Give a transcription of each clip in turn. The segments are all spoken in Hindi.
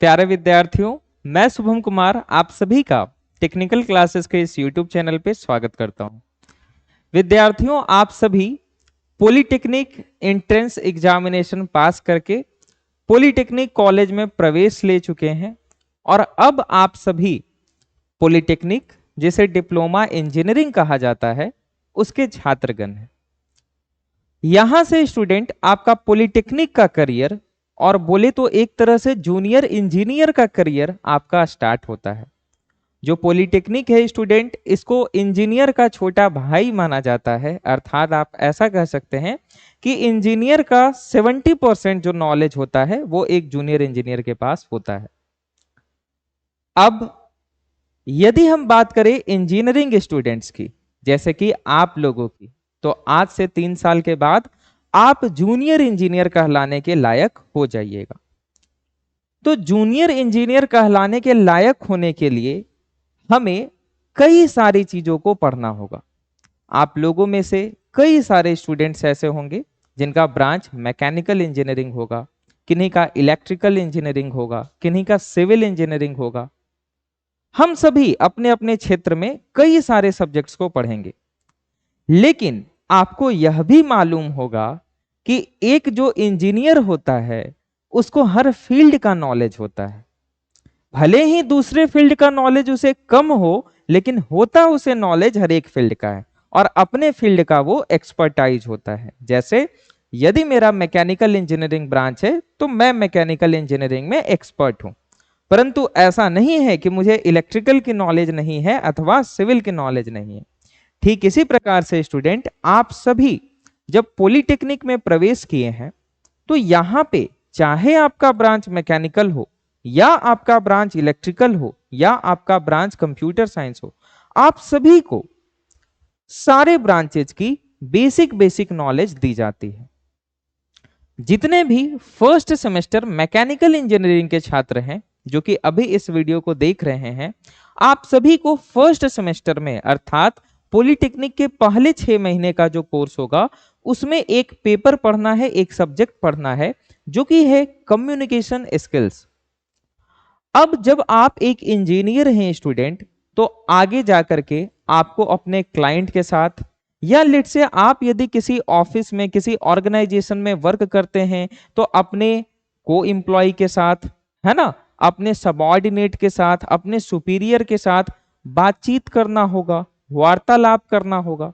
प्यारे विद्यार्थियों, मैं शुभम कुमार आप सभी का टेक्निकल क्लासेस के इस यूट्यूब चैनल पे स्वागत करता हूं। विद्यार्थियों, आप सभी पॉलिटेक्निक एंट्रेंस एग्जामिनेशन पास करके पॉलिटेक्निक कॉलेज में प्रवेश ले चुके हैं और अब आप सभी पॉलिटेक्निक, जिसे डिप्लोमा इंजीनियरिंग कहा जाता है, उसके छात्रगण हैं। यहां से स्टूडेंट आपका पॉलिटेक्निक का करियर और बोले तो एक तरह से जूनियर इंजीनियर का करियर आपका स्टार्ट होता है। जो पॉलिटेक्निक है स्टूडेंट, इसको इंजीनियर का छोटा भाई माना जाता है। अर्थात आप ऐसा कह सकते हैं कि इंजीनियर का 70% जो नॉलेज होता है वो एक जूनियर इंजीनियर के पास होता है। अब यदि हम बात करें इंजीनियरिंग स्टूडेंट्स की, जैसे कि आप लोगों की, तो आज से 3 साल के बाद आप जूनियर इंजीनियर कहलाने के लायक हो जाइएगा। तो जूनियर इंजीनियर कहलाने के लायक होने के लिए हमें कई सारी चीजों को पढ़ना होगा। आप लोगों में से कई सारे स्टूडेंट्स ऐसे होंगे जिनका ब्रांच मैकेनिकल इंजीनियरिंग होगा, किन्हीं का इलेक्ट्रिकल इंजीनियरिंग होगा, किन्हीं का सिविल इंजीनियरिंग होगा। हम सभी अपने अपने क्षेत्र में कई सारे सब्जेक्ट्स को पढ़ेंगे, लेकिन आपको यह भी मालूम होगा कि एक जो इंजीनियर होता है उसको हर फील्ड का नॉलेज होता है। भले ही दूसरे फील्ड का नॉलेज उसे कम हो, लेकिन होता उसे नॉलेज हर एक फील्ड का है और अपने फील्ड का वो एक्सपर्टाइज होता है। जैसे यदि मेरा मैकेनिकल इंजीनियरिंग ब्रांच है तो मैं मैकेनिकल इंजीनियरिंग में एक्सपर्ट हूं, परंतु ऐसा नहीं है कि मुझे इलेक्ट्रिकल की नॉलेज नहीं है अथवा सिविल की नॉलेज नहीं है। ठीक इसी प्रकार से स्टूडेंट, आप सभी जब पॉलिटेक्निक में प्रवेश किए हैं तो यहां पे चाहे आपका ब्रांच मैकेनिकल हो या आपका ब्रांच इलेक्ट्रिकल हो या आपका ब्रांच कंप्यूटर साइंस हो, आप सभी को सारे ब्रांचेज की बेसिक बेसिक नॉलेज दी जाती है। जितने भी फर्स्ट सेमेस्टर मैकेनिकल इंजीनियरिंग के छात्र हैं जो कि अभी इस वीडियो को देख रहे हैं, आप सभी को फर्स्ट सेमेस्टर में अर्थात पॉलिटेक्निक के पहले 6 महीने का जो कोर्स होगा उसमें एक पेपर पढ़ना है, एक सब्जेक्ट पढ़ना है जो कि है कम्युनिकेशन स्किल्स। अब जब आप एक इंजीनियर हैं स्टूडेंट, तो आगे जाकर के आपको अपने क्लाइंट के साथ या लेट से आप यदि किसी ऑफिस में किसी ऑर्गेनाइजेशन में वर्क करते हैं तो अपने को एम्प्लॉय के साथ, है ना, अपने सबऑर्डिनेट के साथ, अपने सुपीरियर के साथ बातचीत करना होगा, वार्तालाप करना होगा।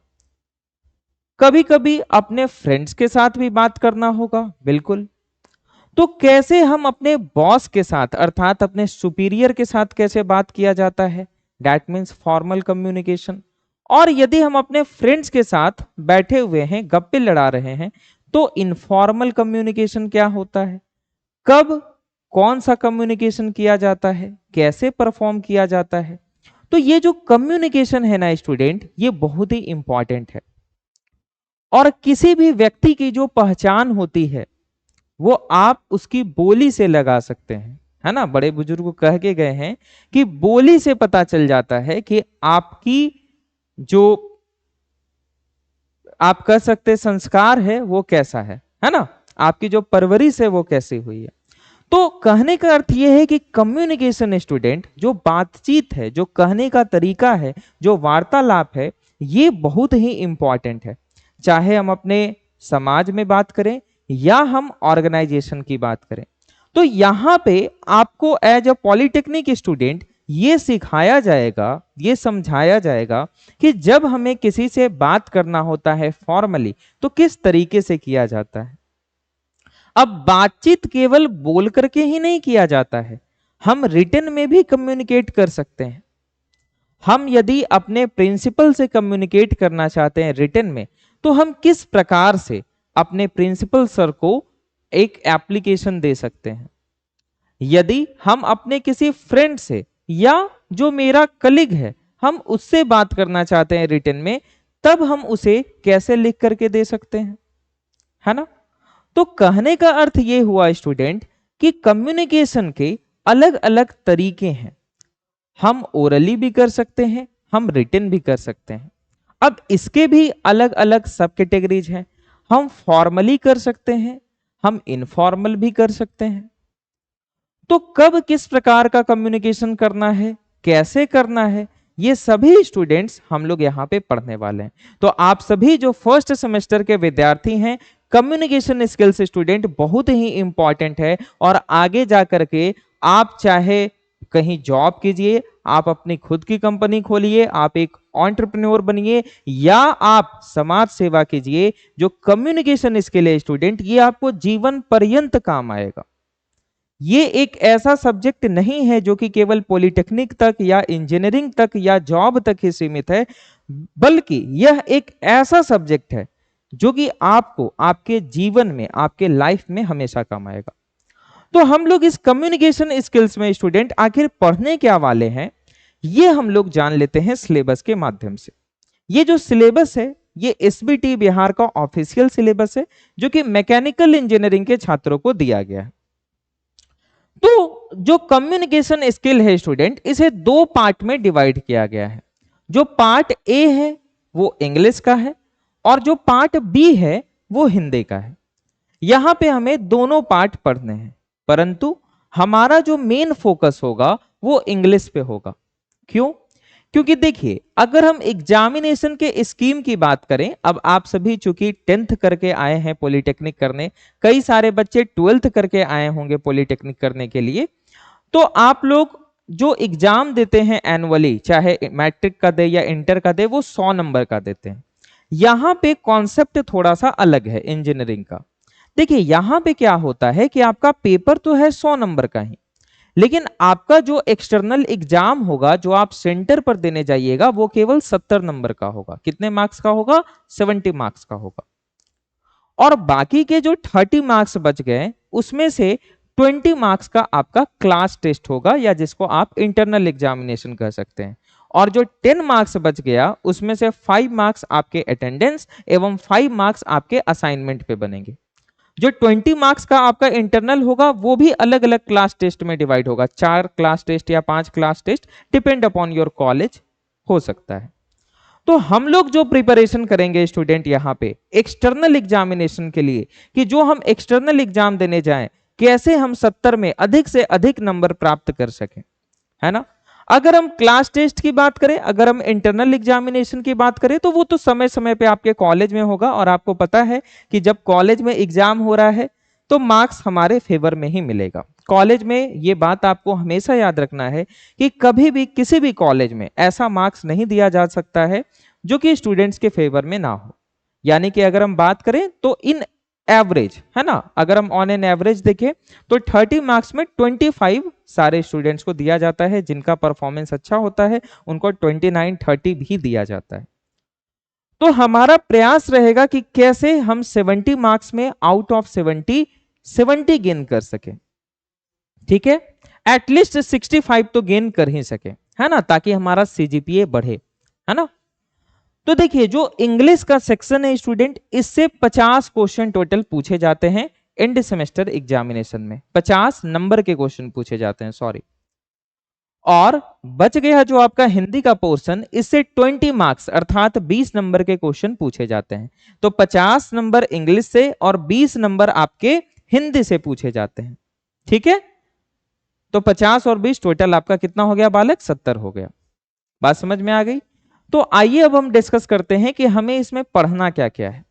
कभी कभी अपने फ्रेंड्स के साथ भी बात करना होगा, बिल्कुल। तो कैसे हम अपने बॉस के साथ अर्थात अपने सुपीरियर के साथ कैसे बात किया जाता है, दैट मीन्स फॉर्मल कम्युनिकेशन। और यदि हम अपने फ्रेंड्स के साथ बैठे हुए हैं, गप्पे लड़ा रहे हैं, तो इनफॉर्मल कम्युनिकेशन क्या होता है, कब कौन सा कम्युनिकेशन किया जाता है, कैसे परफॉर्म किया जाता है। तो ये जो कम्युनिकेशन है ना स्टूडेंट, ये बहुत ही इंपॉर्टेंट है। और किसी भी व्यक्ति की जो पहचान होती है वो आप उसकी बोली से लगा सकते हैं, है ना। बड़े बुजुर्ग कह के गए हैं कि बोली से पता चल जाता है कि आपकी जो आप कह सकते संस्कार है वो कैसा है ना, आपकी जो परवरिश है वो कैसी हुई है। तो कहने का अर्थ यह है कि कम्युनिकेशन स्टूडेंट, जो बातचीत है, जो कहने का तरीका है, जो वार्तालाप है, ये बहुत ही इंपॉर्टेंट है। चाहे हम अपने समाज में बात करें या हम ऑर्गेनाइजेशन की बात करें, तो यहां पे आपको एज अ पॉलिटेक्निक स्टूडेंट ये सिखाया जाएगा, ये समझाया जाएगा कि जब हमें किसी से बात करना होता है फॉर्मली तो किस तरीके से किया जाता है। अब बातचीत केवल बोल करके ही नहीं किया जाता है, हम रिटन में भी कम्युनिकेट कर सकते हैं। हम यदि अपने प्रिंसिपल से कम्युनिकेट करना चाहते हैं रिटन में, तो हम किस प्रकार से अपने प्रिंसिपल सर को एक एप्लीकेशन दे सकते हैं। यदि हम अपने किसी फ्रेंड से या जो मेरा कलीग है हम उससे बात करना चाहते हैं रिटन में, तब हम उसे कैसे लिख करके दे सकते हैं, है ना। तो कहने का अर्थ ये हुआ स्टूडेंट कि कम्युनिकेशन के अलग अलग तरीके हैं। हम ओरली भी कर सकते हैं, हम रिटन भी कर सकते हैं। अब इसके भी अलग अलग सब कैटेगरीज हैं। हम फॉर्मली कर सकते हैं, हम इनफॉर्मल भी कर सकते हैं। तो कब किस प्रकार का कम्युनिकेशन करना है, कैसे करना है, ये सभी स्टूडेंट्स हम लोग यहाँ पे पढ़ने वाले हैं। तो आप सभी जो फर्स्ट सेमेस्टर के विद्यार्थी हैं, कम्युनिकेशन स्किल्स स्टूडेंट बहुत ही इंपॉर्टेंट है। और आगे जा करके आप चाहे कहीं जॉब कीजिए, आप अपनी खुद की कंपनी खोलिए, आप एक एंटरप्रेन्योर बनिए, या आप समाज सेवा कीजिए, जो कम्युनिकेशन स्किल है स्टूडेंट, ये आपको जीवन पर्यंत काम आएगा। ये एक ऐसा सब्जेक्ट नहीं है जो कि केवल पॉलिटेक्निक तक या इंजीनियरिंग तक या जॉब तक ही सीमित है, बल्कि यह एक ऐसा सब्जेक्ट है जो कि आपको आपके जीवन में, आपके लाइफ में हमेशा काम आएगा। तो हम लोग इस कम्युनिकेशन स्किल्स में स्टूडेंट आखिर पढ़ने क्या वाले हैं, ये हम लोग जान लेते हैं सिलेबस के माध्यम से। ये जो सिलेबस है, ये एसबीटी बिहार का ऑफिशियल सिलेबस है, जो कि मैकेनिकल इंजीनियरिंग के छात्रों को दिया गया है। तो जो कम्युनिकेशन स्किल है स्टूडेंट, इसे दो पार्ट में डिवाइड किया गया है। जो पार्ट ए है वो इंग्लिश का है, और जो पार्ट बी है वो हिंदी का है। यहां पे हमें दोनों पार्ट पढ़ने हैं, परंतु हमारा जो मेन फोकस होगा वो इंग्लिश पे होगा। क्यों? क्योंकि देखिए, अगर हम एग्जामिनेशन के स्कीम की बात करें, अब आप सभी चूंकि 10th करके आए हैं पॉलिटेक्निक करने, कई सारे बच्चे 12th करके आए होंगे पॉलिटेक्निक करने के लिए, तो आप लोग जो एग्जाम देते हैं एनुअली, चाहे मैट्रिक का दे या इंटर का दे, वो 100 नंबर का देते हैं। यहां पे कॉन्सेप्ट थोड़ा सा अलग है इंजीनियरिंग का। देखिए, यहां पे क्या होता है कि आपका पेपर तो है 100 नंबर का ही, लेकिन आपका जो एक्सटर्नल एग्जाम होगा, जो आप सेंटर पर देने जाइएगा, वो केवल 70 नंबर का होगा। कितने मार्क्स का होगा? 70 मार्क्स का होगा। और बाकी के जो 30 मार्क्स बच गए, उसमें से 20 मार्क्स का आपका क्लास टेस्ट होगा, या जिसको आप इंटरनल एग्जामिनेशन कह सकते हैं। और जो 10 मार्क्स बच गया, उसमें से 5 मार्क्स आपके अटेंडेंस एवं 5 मार्क्स आपके असाइनमेंट पे बनेंगे। जो 20 मार्क्स का आपका इंटरनल होगा, वो भी अलग अलग क्लास टेस्ट में डिवाइड होगा, 4 क्लास टेस्ट या 5 class test, depend upon your college हो सकता है। तो हम लोग जो प्रिपरेशन करेंगे स्टूडेंट यहाँ पे एक्सटर्नल एग्जामिनेशन के लिए, कि जो हम एक्सटर्नल एग्जाम देने जाएं, कैसे हम 70 में अधिक से अधिक नंबर प्राप्त कर सकें, है ना। अगर हम क्लास टेस्ट की बात करें, अगर हम इंटरनल एग्जामिनेशन की बात करें, तो वो तो समय समय पे आपके कॉलेज में होगा, और आपको पता है कि जब कॉलेज में एग्जाम हो रहा है तो मार्क्स हमारे फेवर में ही मिलेगा। कॉलेज में ये बात आपको हमेशा याद रखना है कि कभी भी किसी भी कॉलेज में ऐसा मार्क्स नहीं दिया जा सकता है जो कि स्टूडेंट्स के फेवर में ना हो। यानी कि अगर हम बात करें तो इन एवरेज, है ना, अगर हम ऑन एन एवरेज देखें तो 30 मार्क्स में 25 सारे स्टूडेंट्स को दिया जाता है। जिनका परफॉर्मेंस अच्छा होता है उनको 29 30 भी दिया जाता है। तो हमारा प्रयास रहेगा कि कैसे हम 70 मार्क्स में आउट ऑफ 70 गेन कर सके। ठीक है, एटलीस्ट 65 तो गेन कर ही सके, है ना, ताकि हमारा सीजीपीए बढ़े, है ना। तो देखिए, जो इंग्लिश का सेक्शन है स्टूडेंट, इससे 50 क्वेश्चन टोटल पूछे जाते हैं एंड सेमेस्टर एग्जामिनेशन में। 50 नंबर के क्वेश्चन पूछे जाते हैं, सॉरी। और बच गया जो आपका हिंदी का पोर्शन, इससे 20 मार्क्स अर्थात 20 नंबर के क्वेश्चन पूछे जाते हैं। तो 50 नंबर इंग्लिश से और 20 नंबर आपके हिंदी से पूछे जाते हैं। ठीक है, तो 50 और 20 टोटल आपका कितना हो गया बालक? 70 हो गया। बात समझ में आ गई? तो आइए अब हम डिस्कस करते हैं कि हमें इसमें पढ़ना क्या क्या है।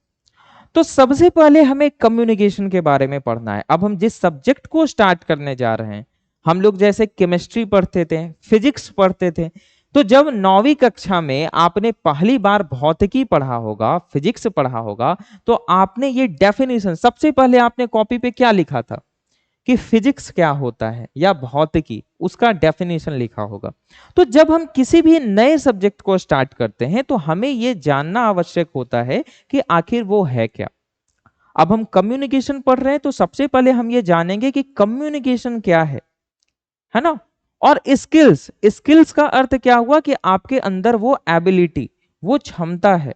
तो सबसे पहले हमें कम्युनिकेशन के बारे में पढ़ना है। अब हम जिस सब्जेक्ट को स्टार्ट करने जा रहे हैं, हम लोग जैसे केमिस्ट्री पढ़ते थे, फिजिक्स पढ़ते थे, तो जब 9वीं कक्षा में आपने पहली बार भौतिकी पढ़ा होगा, फिजिक्स पढ़ा होगा, तो आपने ये डेफिनेशन सबसे पहले आपने कॉपी पे क्या लिखा था कि फिजिक्स क्या होता है या भौतिकी, उसका डेफिनेशन लिखा होगा। तो जब हम किसी भी नए सब्जेक्ट को स्टार्ट करते हैं तो हमें यह जानना आवश्यक होता है कि आखिर वो है क्या। अब हम कम्युनिकेशन पढ़ रहे हैं तो सबसे पहले हम ये जानेंगे कि कम्युनिकेशन क्या है ना। और स्किल्स, स्किल्स का अर्थ क्या हुआ कि आपके अंदर वो एबिलिटी, वो क्षमता है।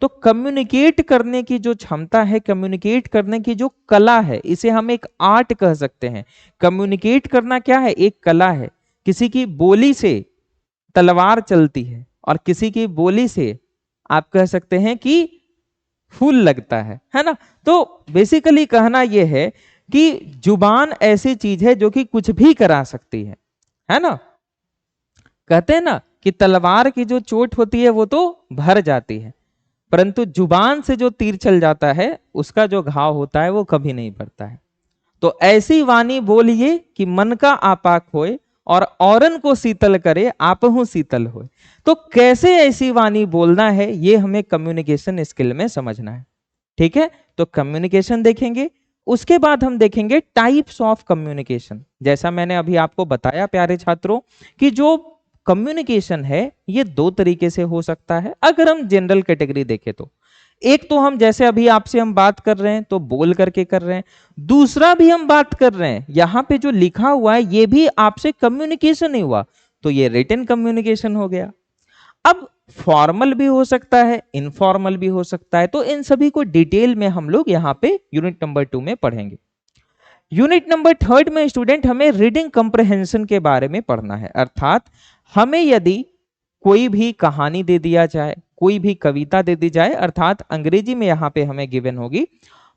तो कम्युनिकेट करने की जो क्षमता है, कम्युनिकेट करने की जो कला है, इसे हम एक आर्ट कह सकते हैं। कम्युनिकेट करना क्या है? एक कला है। किसी की बोली से तलवार चलती है और किसी की बोली से आप कह सकते हैं कि फूल लगता है ना। तो बेसिकली कहना यह है कि जुबान ऐसी चीज है जो कि कुछ भी करा सकती है ना। कहते हैं ना कि तलवार की जो चोट होती है वो तो भर जाती है, परंतु जुबान से जो तीर चल जाता है उसका जो घाव होता है वो कभी नहीं भरता है। तो ऐसी वाणी बोलिए कि मन का आपाक होए, और औरन को शीतल करे आपहु शीतल होए। तो कैसे ऐसी वाणी बोलना है ये हमें कम्युनिकेशन स्किल में समझना है। ठीक है, तो कम्युनिकेशन देखेंगे, उसके बाद हम देखेंगे टाइप्स ऑफ कम्युनिकेशन। जैसा मैंने अभी आपको बताया प्यारे छात्रों कि जो कम्युनिकेशन है ये दो तरीके से हो सकता है अगर हम जनरल कैटेगरी देखें तो। एक तो हम जैसे अभी आपसे हम बात कर रहे हैं तो बोल करके कर रहे हैं, दूसरा भी हम बात कर रहे हैं, यहां पे जो लिखा हुआ है ये भी आपसे कम्युनिकेशन नहीं हुआ, तो ये रिटन कम्युनिकेशन हो गया। अब फॉर्मल भी हो सकता है, इनफॉर्मल भी हो सकता है, तो इन सभी को डिटेल में हम लोग यहाँ पे यूनिट नंबर 2 में पढ़ेंगे। यूनिट नंबर 3 में स्टूडेंट हमें रीडिंग कंप्रहेंशन के बारे में पढ़ना है। अर्थात हमें यदि कोई भी कहानी दे दिया जाए, कोई भी कविता दे दी जाए, अर्थात अंग्रेजी में यहाँ पे हमें गिवन होगी,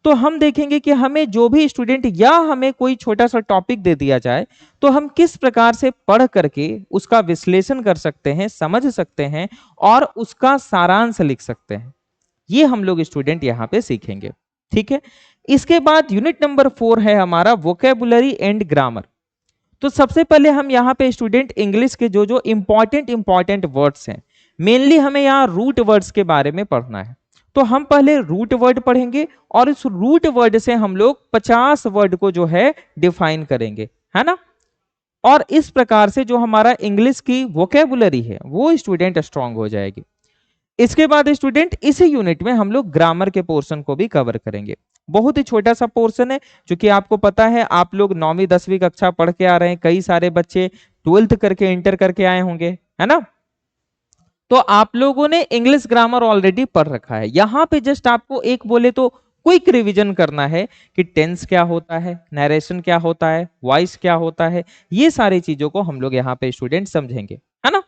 तो हम देखेंगे कि हमें जो भी स्टूडेंट या हमें कोई छोटा सा टॉपिक दे दिया जाए तो हम किस प्रकार से पढ़ करके उसका विश्लेषण कर सकते हैं, समझ सकते हैं और उसका सारांश लिख सकते हैं, ये हम लोग स्टूडेंट यहाँ पे सीखेंगे। ठीक है, इसके बाद यूनिट नंबर 4 है हमारा वोकेबुलरी एंड ग्रामर। तो सबसे पहले हम यहाँ पे स्टूडेंट इंग्लिश के जो जो इंपॉर्टेंट वर्ड्स हैं, मेनली हमें यहाँ रूट वर्ड्स के बारे में पढ़ना है। तो हम पहले रूट वर्ड पढ़ेंगे और इस रूट वर्ड से हम लोग 50 वर्ड को जो है डिफाइन करेंगे, है ना। और इस प्रकार से जो हमारा इंग्लिश की वोकेबुलरी है वो स्टूडेंट स्ट्रांग हो जाएगी। इसके बाद स्टूडेंट इसी यूनिट में हम लोग ग्रामर के पोर्शन को भी कवर करेंगे। बहुत ही छोटा सा पोर्शन है, क्योंकि आपको पता है आप लोग 9वीं 10वीं कक्षा पढ़ के आ रहे हैं, कई सारे बच्चे 12th करके इंटर करके आए होंगे, है ना। तो आप लोगों ने इंग्लिश ग्रामर ऑलरेडी पढ़ रखा है। यहां पे जस्ट आपको एक बोले तो क्विक रिवीजन करना है कि टेंस क्या होता है, नरेशन क्या होता है, वॉइस क्या होता है, ये सारी चीजों को हम लोग यहाँ पे स्टूडेंट समझेंगे, है ना।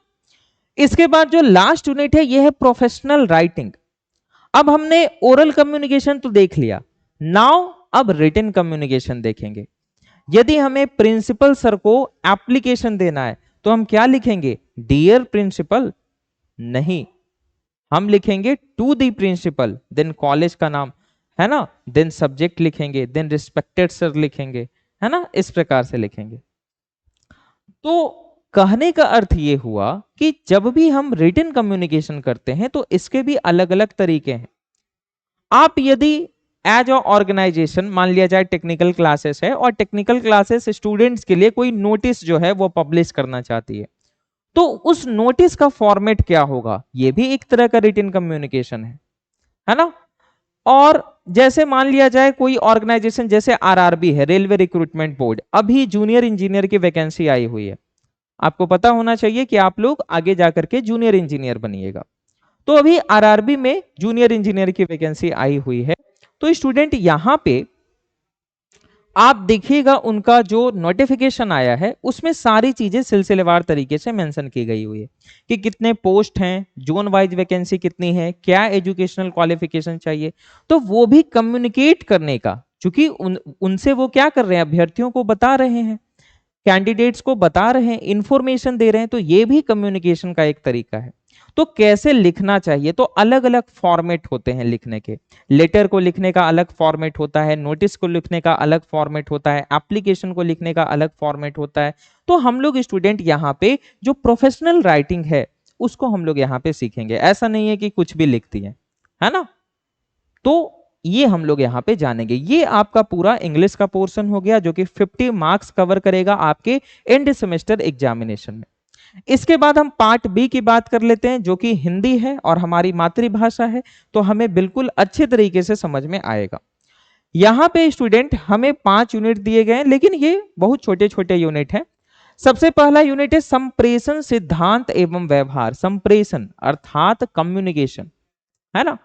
इसके बाद जो लास्ट यूनिट है ये है प्रोफेशनल राइटिंग। अब हमने ओरल कम्युनिकेशन तो देख लिया, नाउ अब रिटन कम्युनिकेशन देखेंगे। यदि हमें प्रिंसिपल सर को एप्लीकेशन देना है तो हम क्या लिखेंगे, डियर प्रिंसिपल नहीं, हम लिखेंगे to the principal, then college का नाम, है ना, देन सब्जेक्ट लिखेंगे, देन रिस्पेक्टेड सर लिखेंगे, है ना, इस प्रकार से लिखेंगे। तो कहने का अर्थ ये हुआ कि जब भी हम रिटन कम्युनिकेशन करते हैं तो इसके भी अलग अलग तरीके हैं। आप यदि एज अ ऑर्गेनाइजेशन मान लिया जाए टेक्निकल क्लासेस है और टेक्निकल क्लासेस स्टूडेंट्स के लिए कोई नोटिस जो है वो पब्लिश करना चाहती है, तो उस नोटिस का फॉर्मेट क्या होगा, ये भी एक तरह का रिटन कम्युनिकेशन है ना। और जैसे मान लिया जाए कोई ऑर्गेनाइजेशन जैसे आरआरबी है, रेलवे रिक्रूटमेंट बोर्ड, अभी जूनियर इंजीनियर की वैकेंसी आई हुई है, आपको पता होना चाहिए कि आप लोग आगे जाकर के जूनियर इंजीनियर बनिएगा। तो अभी आरआरबी में जूनियर इंजीनियर की वैकेंसी आई हुई है, तो स्टूडेंट यहां पे आप देखिएगा उनका जो नोटिफिकेशन आया है उसमें सारी चीजें सिलसिलेवार तरीके से मेंशन की गई हुई है कि कितने पोस्ट हैं, जोन वाइज वैकेंसी कितनी है, क्या एजुकेशनल क्वालिफिकेशन चाहिए। तो वो भी कम्युनिकेट करने का, क्योंकि उनसे वो क्या कर रहे हैं, अभ्यर्थियों को बता रहे हैं, कैंडिडेट्स को बता रहे हैं, इंफॉर्मेशन दे रहे हैं, तो ये भी कम्युनिकेशन का एक तरीका है। तो कैसे लिखना चाहिए, तो अलग अलग फॉर्मेट होते हैं लिखने के। लेटर को लिखने का अलग फॉर्मेट होता है, नोटिस को लिखने का अलग फॉर्मेट होता है, एप्लीकेशन को लिखने का अलग फॉर्मेट होता है। तो हम लोग स्टूडेंट यहाँ पे जो प्रोफेशनल राइटिंग है उसको हम लोग यहाँ पे सीखेंगे, ऐसा नहीं है कि कुछ भी लिखती है ना। तो ये हम लोग यहाँ पे जानेंगे। ये आपका पूरा इंग्लिश का पोर्शन हो गया जो कि 50 मार्क्स कवर करेगा आपके एंड सेमेस्टर एग्जामिनेशन में। इसके बाद हम पार्ट बी की बात कर लेते हैं जो कि हिंदी है और हमारी मातृभाषा है, तो हमें बिल्कुल अच्छे तरीके से समझ में आएगा। यहाँ पे स्टूडेंट हमें 5 यूनिट दिए गए हैं, लेकिन ये बहुत छोटे छोटे यूनिट हैं। सबसे पहला यूनिट है संप्रेषण सिद्धांत एवं व्यवहार। संप्रेषण अर्थात कम्युनिकेशन, है ना।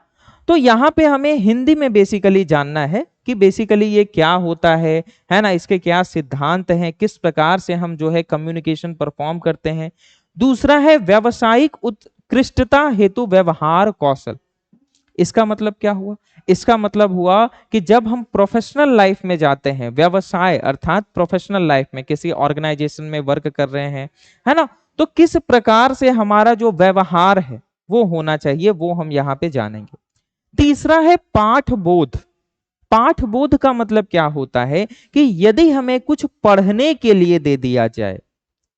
तो यहाँ पे हमें हिंदी में बेसिकली जानना है कि बेसिकली ये क्या होता है ना, इसके क्या सिद्धांत हैं, किस प्रकार से हम जो है कम्युनिकेशन परफॉर्म करते हैं। दूसरा है व्यावसायिक उत्कृष्टता हेतु व्यवहार कौशल। इसका मतलब क्या हुआ, इसका मतलब हुआ कि जब हम प्रोफेशनल लाइफ में जाते हैं, व्यवसाय अर्थात प्रोफेशनल लाइफ में किसी ऑर्गेनाइजेशन में वर्क कर रहे हैं, है ना, तो किस प्रकार से हमारा जो व्यवहार है वो होना चाहिए, वो हम यहाँ पे जानेंगे। तीसरा है पाठबोध। पाठबोध का मतलब क्या होता है कि यदि हमें कुछ पढ़ने के लिए दे दिया जाए,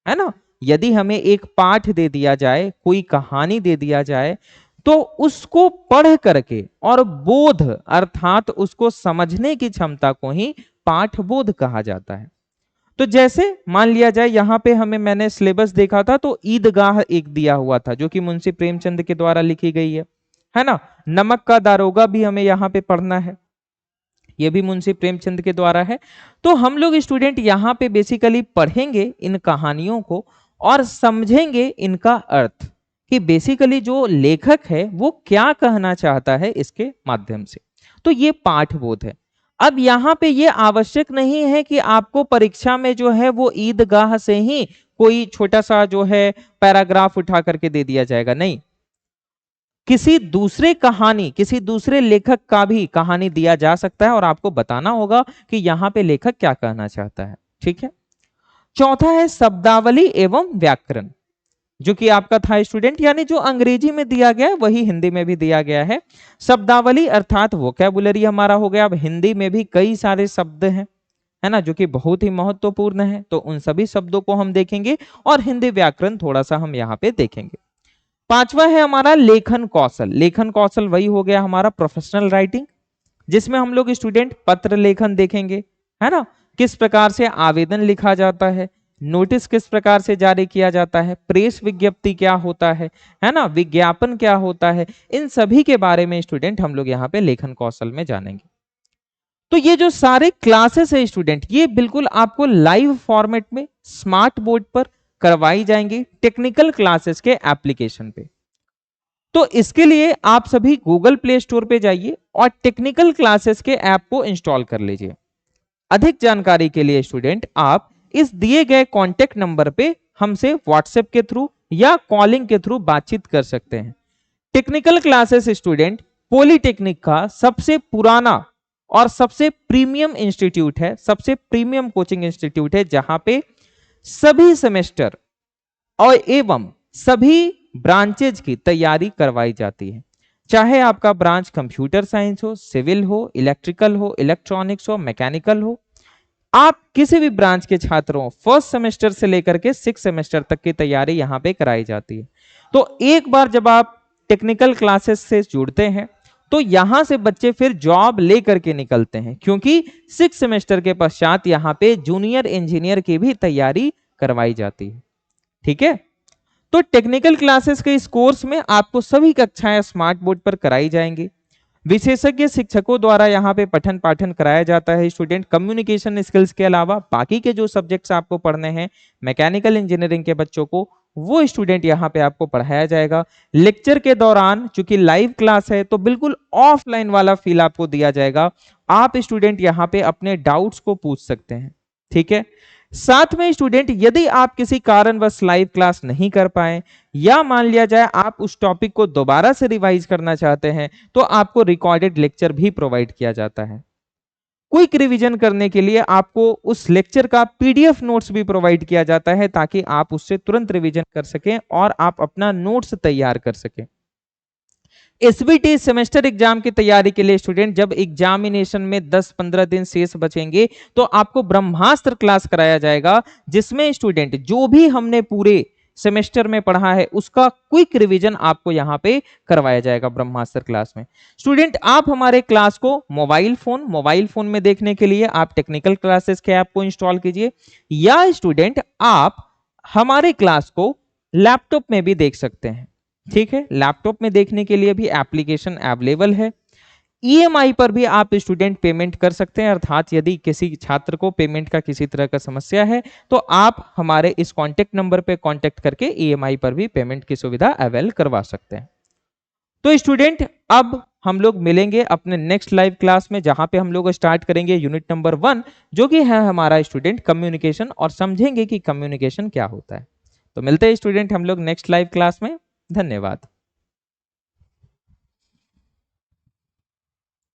है ना, यदि हमें एक पाठ दे दिया जाए, कोई कहानी दे दिया जाए, तो उसको पढ़ करके और बोध अर्थात उसको समझने की क्षमता को ही पाठबोध कहा जाता है। तो जैसे मान लिया जाए यहाँ पे मैंने सिलेबस देखा था तो ईदगाह एक दिया हुआ था जो कि मुंशी प्रेमचंद के द्वारा लिखी गई है ना। नमक का दारोगा भी हमें यहाँ पे पढ़ना है, ये भी मुंशी प्रेमचंद के द्वारा है। तो हम लोग स्टूडेंट यहाँ पे बेसिकली पढ़ेंगे इन कहानियों को और समझेंगे इनका अर्थ कि बेसिकली जो लेखक है वो क्या कहना चाहता है इसके माध्यम से। तो ये पाठबोध है। अब यहाँ पे ये आवश्यक नहीं है कि आपको परीक्षा में जो है वो ईदगाह से ही कोई छोटा सा जो है पैराग्राफ उठा करके दे दिया जाएगा, नहीं, किसी दूसरे कहानी, किसी दूसरे लेखक का भी कहानी दिया जा सकता है और आपको बताना होगा कि यहाँ पे लेखक क्या कहना चाहता है। ठीक है। चौथा है शब्दावली एवं व्याकरण, जो कि आपका था स्टूडेंट, यानी जो अंग्रेजी में दिया गया है वही हिंदी में भी दिया गया है। शब्दावली अर्थात वोकैबुलरी हमारा हो गया। अब हिंदी में भी कई सारे शब्द हैं, है ना, जो कि बहुत ही महत्वपूर्ण है, तो उन सभी शब्दों को हम देखेंगे और हिंदी व्याकरण थोड़ा सा हम यहाँ पे देखेंगे। पांचवा है हमारा लेखन कौशल। लेखन कौशल वही हो गया हमारा प्रोफेशनल राइटिंग, जिसमें हम लोग स्टूडेंट पत्र लेखन देखेंगे, है ना, किस प्रकार से आवेदन लिखा जाता है, नोटिस किस प्रकार से जारी किया जाता है, प्रेस विज्ञप्ति क्या होता है ना, विज्ञापन क्या होता है, इन सभी के बारे में स्टूडेंट हम लोग यहाँ पे लेखन कौशल में जानेंगे। तो ये जो सारे क्लासेस है स्टूडेंट, ये बिल्कुल आपको लाइव फॉर्मेट में स्मार्ट बोर्ड पर करवाई जाएंगी टेक्निकल क्लासेस के एप्लीकेशन पे। तो इसके लिए आप सभी गूगल प्ले स्टोर पे जाइए और टेक्निकल क्लासेस के ऐप को इंस्टॉल कर लीजिए। अधिक जानकारी के लिए स्टूडेंट आप इस दिए गए कॉन्टेक्ट नंबर पे हमसे व्हाट्सएप के थ्रू या कॉलिंग के थ्रू बातचीत कर सकते हैं। टेक्निकल क्लासेस स्टूडेंट पॉलिटेक्निक का सबसे पुराना और सबसे प्रीमियम इंस्टीट्यूट है, सबसे प्रीमियम कोचिंग इंस्टीट्यूट है, जहां पे सभी सेमेस्टर और एवं सभी ब्रांचेज की तैयारी करवाई जाती है। चाहे आपका ब्रांच कंप्यूटर साइंस हो, सिविल हो, इलेक्ट्रिकल हो, इलेक्ट्रॉनिक्स हो, मैकेनिकल हो, आप किसी भी ब्रांच के छात्रों फर्स्ट सेमेस्टर से लेकर के 6 सेमेस्टर तक की तैयारी यहाँ पे कराई जाती है। तो एक बार जब आप टेक्निकल क्लासेस से जुड़ते हैं तो यहां से बच्चे फिर जॉब लेकर के निकलते हैं, क्योंकि 6 सेमेस्टर के पश्चात यहाँ पे जूनियर इंजीनियर की भी तैयारी करवाई जाती है। ठीक है। तो टेक्निकल क्लासेस के इस कोर्स में आपको सभी कक्षाएं स्मार्ट बोर्ड पर कराई जाएंगी। विशेषज्ञ शिक्षकों द्वारा यहाँ पे पठन पाठन कराया जाता है। स्टूडेंट कम्युनिकेशन स्किल्स के अलावा बाकी के जो सब्जेक्ट्स आपको पढ़ने हैं मैकेनिकल इंजीनियरिंग के बच्चों को, वो स्टूडेंट यहाँ पे आपको पढ़ाया जाएगा। लेक्चर के दौरान चूंकि लाइव क्लास है तो बिल्कुल ऑफलाइन वाला फील आपको दिया जाएगा। आप स्टूडेंट यहाँ पे अपने डाउट्स को पूछ सकते हैं। ठीक है। साथ में स्टूडेंट यदि आप किसी कारणवश लाइव क्लास नहीं कर पाए या मान लिया जाए आप उस टॉपिक को दोबारा से रिवाइज करना चाहते हैं तो आपको रिकॉर्डेड लेक्चर भी प्रोवाइड किया जाता है। क्विक रिवीजन करने के लिए आपको उस लेक्चर का पीडीएफ नोट्स भी प्रोवाइड किया जाता है ताकि आप उससे तुरंत रिवीजन कर सकें और आप अपना नोट्स तैयार कर सकें। एसबीटी सेमेस्टर एग्जाम की तैयारी के लिए स्टूडेंट जब एग्जामिनेशन में 10-15 दिन शेष बचेंगे तो आपको ब्रह्मास्त्र क्लास कराया जाएगा, जिसमें स्टूडेंट जो भी हमने पूरे सेमेस्टर में पढ़ा है उसका क्विक रिवीजन आपको यहाँ पे करवाया जाएगा ब्रह्मास्त्र क्लास में। स्टूडेंट आप हमारे क्लास को मोबाइल फोन में देखने के लिए आप टेक्निकल क्लासेस के ऐप को इंस्टॉल कीजिए, या स्टूडेंट आप हमारे क्लास को लैपटॉप में भी देख सकते हैं। ठीक है। लैपटॉप में देखने के लिए भी एप्लीकेशन अवेलेबल है। ईएमआई पर भी आप स्टूडेंट पेमेंट कर सकते हैं, अर्थात यदि किसी छात्र को पेमेंट का किसी तरह का समस्या है तो आप हमारे इस कांटेक्ट नंबर पे कांटेक्ट करके ईएमआई पर भी पेमेंट की सुविधा अवेल करवा सकते हैं। तो स्टूडेंट अब हम लोग मिलेंगे अपने नेक्स्ट लाइव क्लास में, जहां पे हम लोग स्टार्ट करेंगे यूनिट नंबर 1 जो कि है हमारा स्टूडेंट कम्युनिकेशन, और समझेंगे कि कम्युनिकेशन क्या होता है। तो मिलते हैं स्टूडेंट हम लोग नेक्स्ट लाइव क्लास में। धन्यवाद।